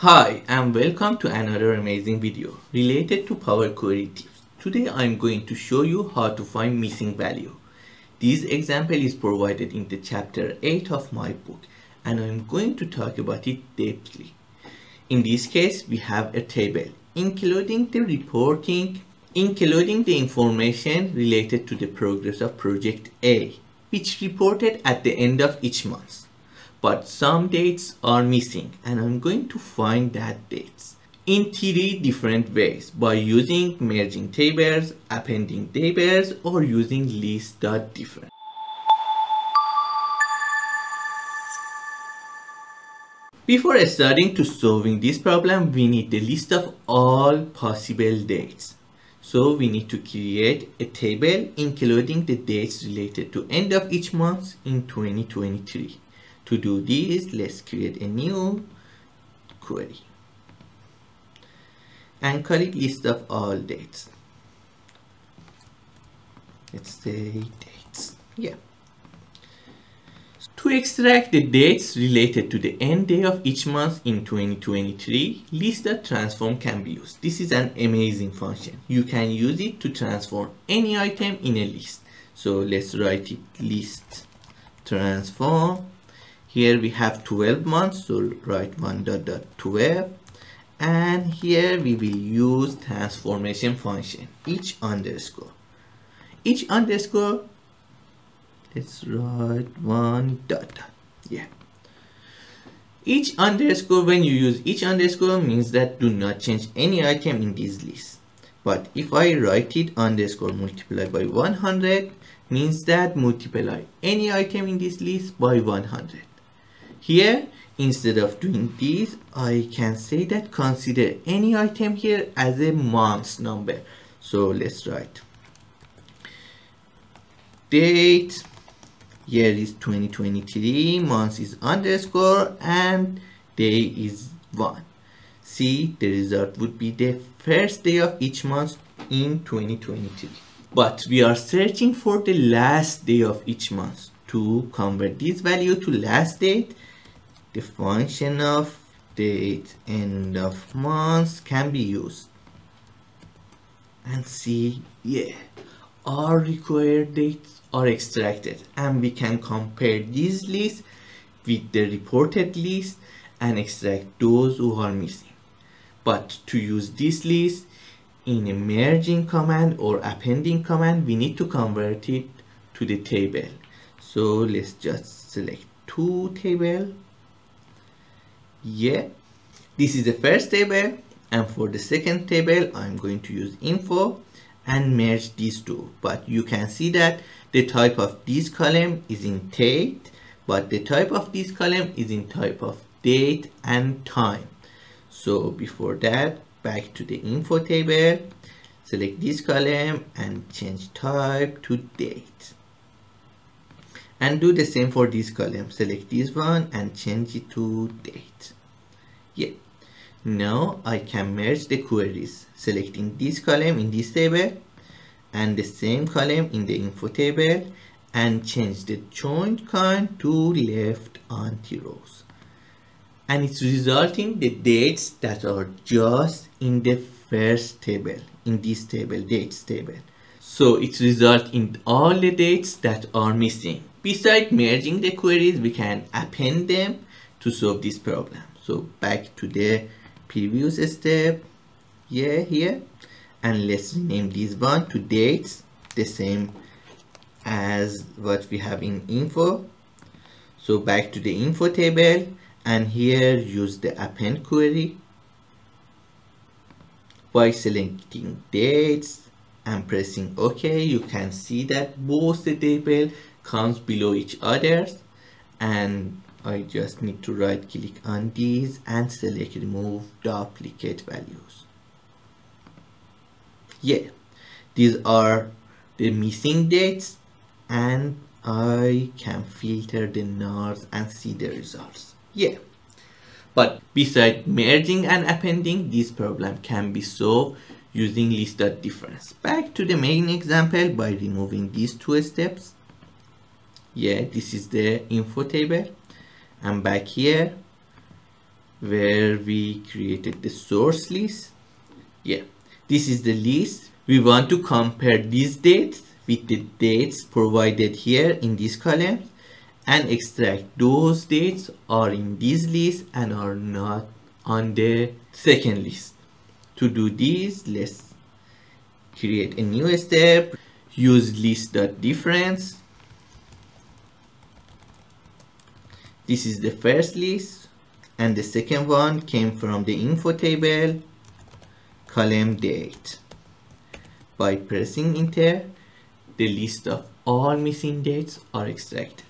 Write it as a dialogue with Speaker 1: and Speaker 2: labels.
Speaker 1: Hi and welcome to another amazing video related to Power Query tips. Today I'm going to show you how to find missing value. This example is provided in the chapter 8 of my book and I'm going to talk about it deeply. In this case we have a table including the information related to the progress of project A, which reported at the end of each month. But some dates are missing and I'm going to find that dates in 3 different ways by using merging tables, appending tables, or using list.different. Before starting to solving this problem, we need the list of all possible dates. So we need to create a table including the dates related to end of each month in 2023. To do this, let's create a new query and call it list of all dates. Let's say dates. Yeah. To extract the dates related to the end day of each month in 2023, list.transform can be used. This is an amazing function. You can use it to transform any item in a list. So let's write it list transform. Here we have 12 months, so write 1.12, and here we will use transformation function each underscore. Each underscore, let's write 1 dot. Yeah. Each underscore, when you use each underscore, means that do not change any item in this list. But if I write it underscore multiplied by 100, means that multiply any item in this list by 100. Here, instead of doing this, I can say that consider any item here as a month number. So let's write date, year is 2023, month is underscore, and day is 1. See, the result would be the first day of each month in 2023. But we are searching for the last day of each month. To convert this value to last date, the function of date end of month can be used. And see, yeah, all required dates are extracted and we can compare these lists with the reported list and extract those who are missing. But to use this list in a merging command or appending command, we need to convert it to the table. So let's just select 2 tables. Yeah, this is the first table, and for the second table I'm going to use info and merge these two. But you can see that the type of this column is in date, but the type of this column is in type of date and time. So before that, back to the info table, select this column and change type to date. And do the same for this column. Select this one and change it to date. Yeah. Now I can merge the queries, selecting this column in this table and the same column in the info table, and change the joint kind to left anti-rows. And it's resulting the dates that are just in the first table, in this table, dates table. So it results in all the dates that are missing. Besides merging the queries, we can append them to solve this problem. So back to the previous step, yeah, here, and let's rename this one to dates, the same as what we have in info. So back to the info table, and here use the append query by selecting dates and pressing OK. You can see that both the table comes below each other, and I just need to right click on these and select remove duplicate values. Yeah, these are the missing dates, and I can filter the nulls and see the results. Yeah, but besides merging and appending, this problem can be solved using list.difference. Back to the main example by removing these 2 steps. Yeah, this is the info table, and back here where we created the source list. Yeah, this is the list. We want to compare these dates with the dates provided here in this column and extract those dates are in this list and are not on the second list. To do this, let's create a new step, use list.difference. This is the first list and the second one came from the info table, column date. By pressing enter, the list of all missing dates are extracted.